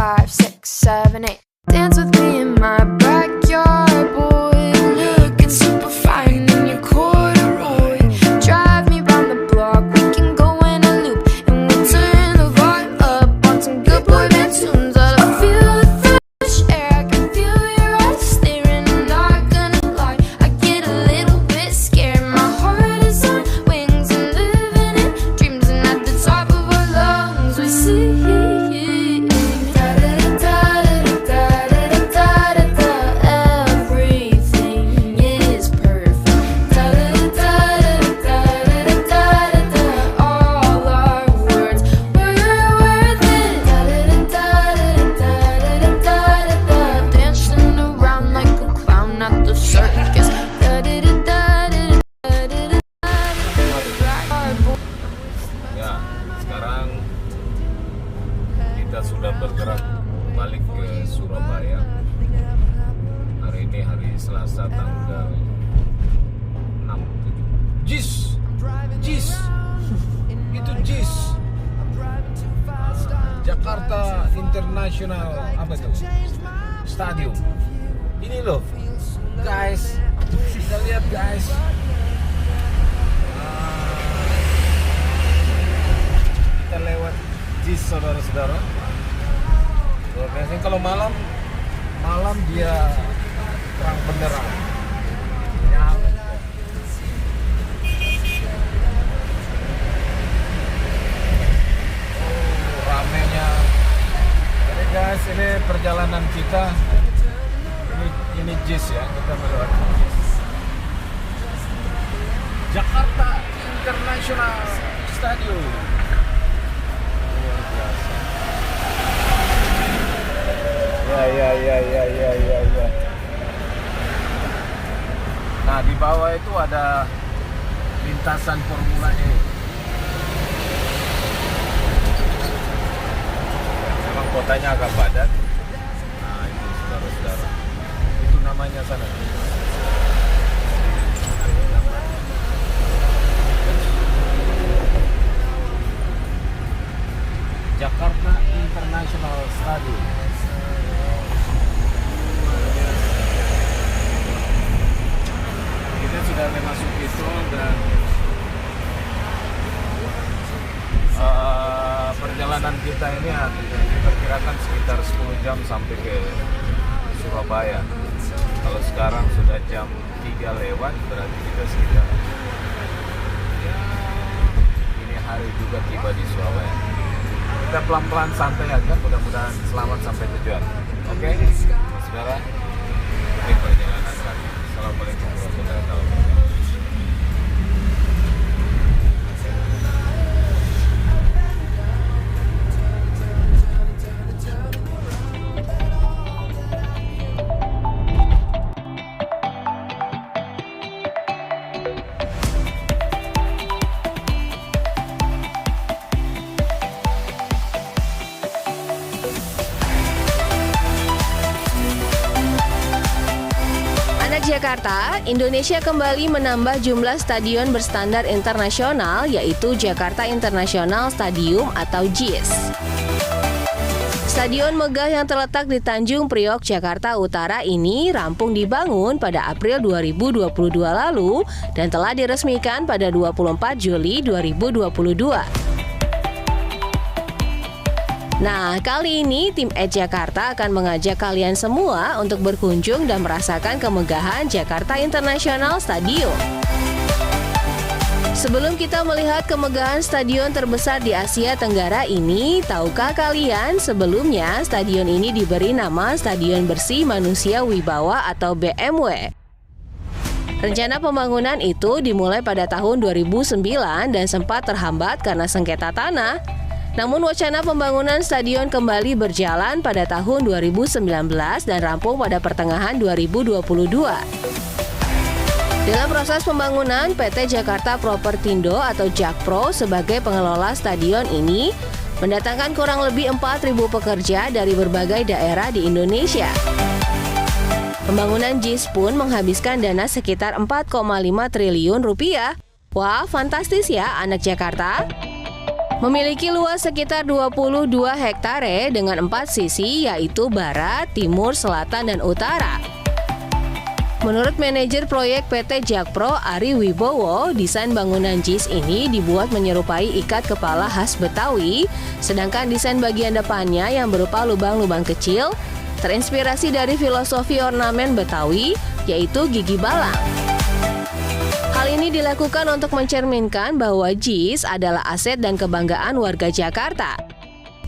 5, 6, 7, 8. Dance with me in my backyard, boy. Looking super fine in your corduroy. Drive me round the block, we can go in a loop, and we'll turn the vibe up on some good boy band tunes. I feel the fresh air, I can feel your eyes staring. I'm not gonna lie, I get a little bit scared. My heart is on wings and living in dreams, and at the top of our lungs we see. Kita sudah bergerak balik ke Surabaya. Hari ini hari Selasa tanggal 6. JIS itu JIS, Jakarta International apa itu Stadium. Ini loh guys, kita lihat guys. Kita lewat JIS, saudara-saudara. Biasanya kalau malam dia terang benderang. Ramenya. Jadi guys, ini perjalanan kita. Ini JIS ya, kita melewati JIS. Jakarta International Stadium. Ya. Nah, di bawah itu ada lintasan Formula E. Memang kotanya agak padat. Nah, itu saudara-saudara. Itu namanya sana. Jakarta International Stadium. Kita sudah memasuki tol dan perjalanan kita ini diperkirakan sekitar 10 jam sampai ke Surabaya. Kalau sekarang sudah jam 3 lewat, berarti kita sekitar ini hari juga tiba di Surabaya. Kita pelan-pelan santai aja, mudah-mudahan selamat sampai tujuan. Oke, saudara, ini perjalanan kami. Assalamualaikum warahmatullahi wabarakatuh. Jakarta, Indonesia kembali menambah jumlah stadion berstandar internasional, yaitu Jakarta International Stadium atau JIS. Stadion megah yang terletak di Tanjung Priok, Jakarta Utara ini rampung dibangun pada April 2022 lalu dan telah diresmikan pada 24 Juli 2022. Nah, kali ini tim Edge Jakarta akan mengajak kalian semua untuk berkunjung dan merasakan kemegahan Jakarta International Stadium. Sebelum kita melihat kemegahan stadion terbesar di Asia Tenggara ini, tahukah kalian sebelumnya stadion ini diberi nama Stadion Bersih Manusia Wibawa atau BMW? Rencana pembangunan itu dimulai pada tahun 2009 dan sempat terhambat karena sengketa tanah. Namun wacana pembangunan stadion kembali berjalan pada tahun 2019 dan rampung pada pertengahan 2022. Dalam proses pembangunan, PT Jakarta Propertindo atau Jakpro sebagai pengelola stadion ini mendatangkan kurang lebih 4.000 pekerja dari berbagai daerah di Indonesia. Pembangunan JIS pun menghabiskan dana sekitar 4,5 triliun rupiah. Wah, fantastis ya anak Jakarta. Memiliki luas sekitar 22 hektare dengan 4 sisi, yaitu barat, timur, selatan, dan utara. Menurut manajer proyek PT Jakpro Ari Wibowo, desain bangunan JIS ini dibuat menyerupai ikat kepala khas Betawi, sedangkan desain bagian depannya yang berupa lubang-lubang kecil terinspirasi dari filosofi ornamen Betawi, yaitu gigi balang. Hal ini dilakukan untuk mencerminkan bahwa JIS adalah aset dan kebanggaan warga Jakarta.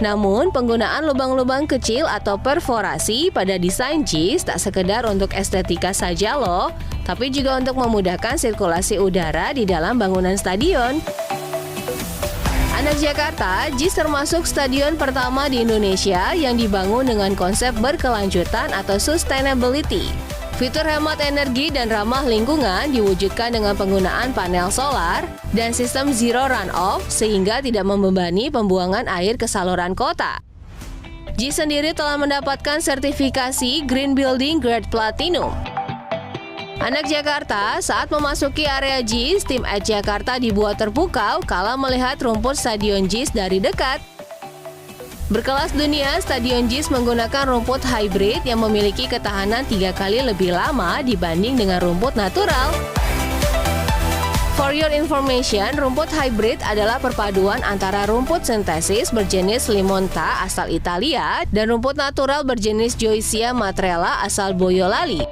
Namun, penggunaan lubang-lubang kecil atau perforasi pada desain JIS tak sekedar untuk estetika saja loh, tapi juga untuk memudahkan sirkulasi udara di dalam bangunan stadion. Anak Jakarta, JIS termasuk stadion pertama di Indonesia yang dibangun dengan konsep berkelanjutan atau sustainability. Fitur hemat energi dan ramah lingkungan diwujudkan dengan penggunaan panel solar dan sistem zero runoff sehingga tidak membebani pembuangan air ke saluran kota. JIS sendiri telah mendapatkan sertifikasi Green Building Grade Platinum. Anak Jakarta, saat memasuki area JIS, tim Edge Jakarta dibuat terpukau kala melihat rumput stadion JIS dari dekat. Berkelas dunia, stadion JIS menggunakan rumput hybrid yang memiliki ketahanan 3 kali lebih lama dibanding dengan rumput natural. For your information, rumput hybrid adalah perpaduan antara rumput sintesis berjenis Limonta asal Italia dan rumput natural berjenis Joycia matrella asal Boyolali.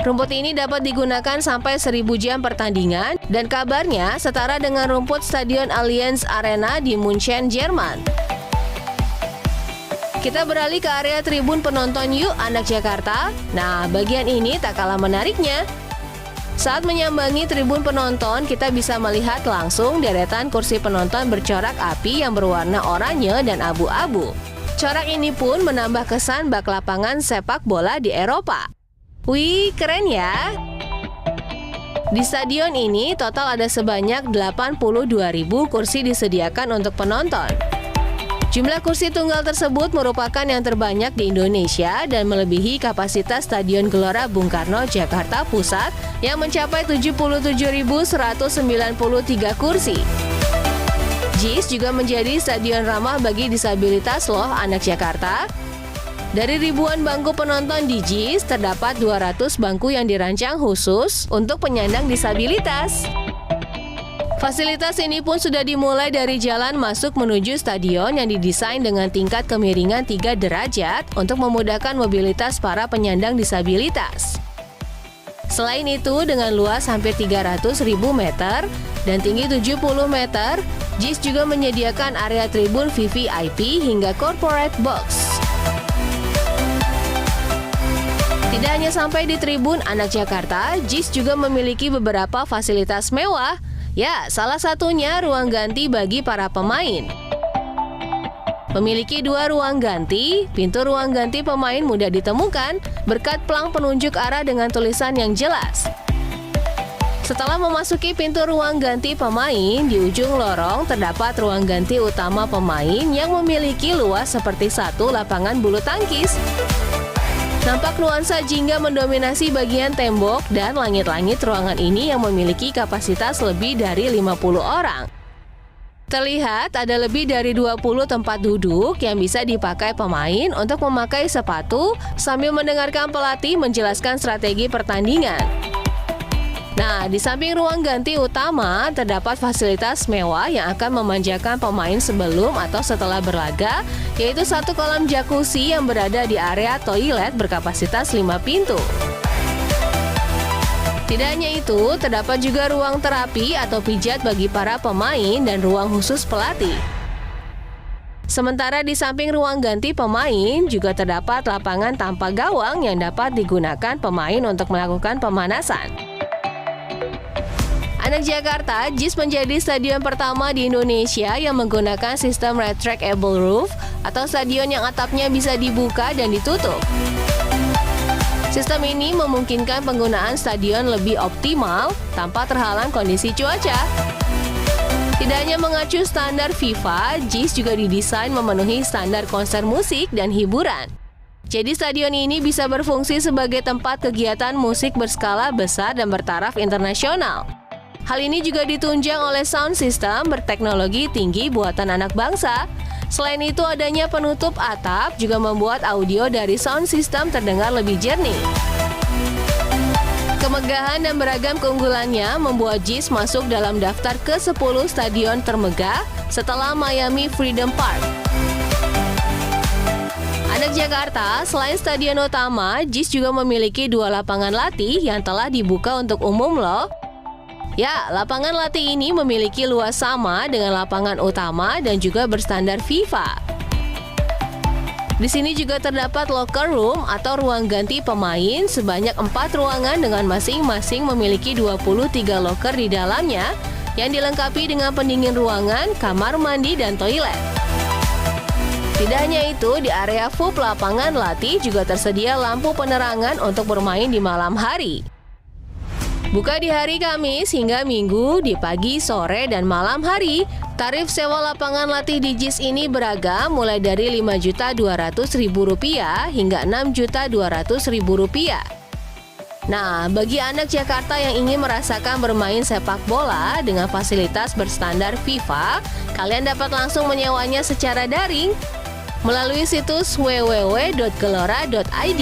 Rumput ini dapat digunakan sampai 1000 jam pertandingan dan kabarnya setara dengan rumput Stadion Allianz Arena di Munchen, Jerman. Kita beralih ke area tribun penonton yuk anak Jakarta. Nah, bagian ini tak kalah menariknya. Saat menyambangi tribun penonton, kita bisa melihat langsung deretan kursi penonton bercorak api yang berwarna oranye dan abu-abu. Corak ini pun menambah kesan bak lapangan sepak bola di Eropa. Wih, keren ya! Di stadion ini total ada sebanyak 82.000 kursi disediakan untuk penonton. Jumlah kursi tunggal tersebut merupakan yang terbanyak di Indonesia dan melebihi kapasitas Stadion Gelora Bung Karno, Jakarta Pusat yang mencapai 77.193 kursi. JIS juga menjadi stadion ramah bagi disabilitas loh anak Jakarta. Dari ribuan bangku penonton di JIS, terdapat 200 bangku yang dirancang khusus untuk penyandang disabilitas. Fasilitas ini pun sudah dimulai dari jalan masuk menuju stadion yang didesain dengan tingkat kemiringan 3 derajat untuk memudahkan mobilitas para penyandang disabilitas. Selain itu, dengan luas hampir 300.000 meter dan tinggi 70 meter, JIS juga menyediakan area tribun VVIP hingga corporate box. Tidak hanya sampai di tribun anak Jakarta, JIS juga memiliki beberapa fasilitas mewah. Ya, salah satunya ruang ganti bagi para pemain. Memiliki 2 ruang ganti, pintu ruang ganti pemain mudah ditemukan berkat pelang penunjuk arah dengan tulisan yang jelas. Setelah memasuki pintu ruang ganti pemain, di ujung lorong terdapat ruang ganti utama pemain yang memiliki luas seperti satu lapangan bulu tangkis. Nampak nuansa jingga mendominasi bagian tembok dan langit-langit ruangan ini yang memiliki kapasitas lebih dari 50 orang. Terlihat ada lebih dari 20 tempat duduk yang bisa dipakai pemain untuk memakai sepatu sambil mendengarkan pelatih menjelaskan strategi pertandingan. Nah, di samping ruang ganti utama, terdapat fasilitas mewah yang akan memanjakan pemain sebelum atau setelah berlaga, yaitu satu kolam jacuzzi yang berada di area toilet berkapasitas 5 pintu. Tidak hanya itu, terdapat juga ruang terapi atau pijat bagi para pemain dan ruang khusus pelatih. Sementara di samping ruang ganti pemain, juga terdapat lapangan tanpa gawang yang dapat digunakan pemain untuk melakukan pemanasan. Anak Jakarta, JIS menjadi stadion pertama di Indonesia yang menggunakan sistem retractable roof atau stadion yang atapnya bisa dibuka dan ditutup. Sistem ini memungkinkan penggunaan stadion lebih optimal tanpa terhalang kondisi cuaca. Tidak hanya mengacu standar FIFA, JIS juga didesain memenuhi standar konser musik dan hiburan. Jadi stadion ini bisa berfungsi sebagai tempat kegiatan musik berskala besar dan bertaraf internasional. Hal ini juga ditunjang oleh sound system berteknologi tinggi buatan anak bangsa. Selain itu, adanya penutup atap juga membuat audio dari sound system terdengar lebih jernih. Kemegahan dan beragam keunggulannya membuat JIS masuk dalam daftar ke-10 stadion termegah setelah Miami Freedom Park. Anak Jakarta, selain stadion utama, JIS juga memiliki 2 lapangan latih yang telah dibuka untuk umum loh. Ya, lapangan latih ini memiliki luas sama dengan lapangan utama dan juga berstandar FIFA. Di sini juga terdapat locker room atau ruang ganti pemain sebanyak 4 ruangan dengan masing-masing memiliki 23 locker di dalamnya yang dilengkapi dengan pendingin ruangan, kamar mandi, dan toilet. Tidak hanya itu, di area FUP lapangan latih juga tersedia lampu penerangan untuk bermain di malam hari. Buka di hari Kamis hingga Minggu di pagi, sore, dan malam hari. Tarif sewa lapangan latih di JIS ini beragam mulai dari Rp5.200.000 hingga Rp6.200.000. Nah, bagi anak Jakarta yang ingin merasakan bermain sepak bola dengan fasilitas berstandar FIFA, kalian dapat langsung menyewanya secara daring melalui situs www.gelora.id.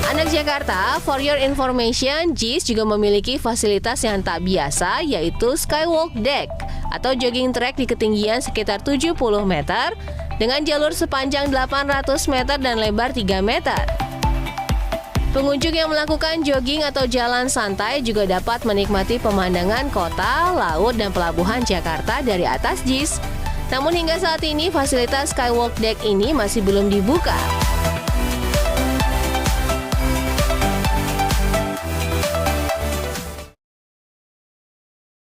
Anak Jakarta, for your information, JIS juga memiliki fasilitas yang tak biasa, yaitu Skywalk Deck atau jogging track di ketinggian sekitar 70 meter dengan jalur sepanjang 800 meter dan lebar 3 meter. Pengunjung yang melakukan jogging atau jalan santai juga dapat menikmati pemandangan kota, laut, dan pelabuhan Jakarta dari atas JIS. Namun hingga saat ini fasilitas Skywalk Deck ini masih belum dibuka.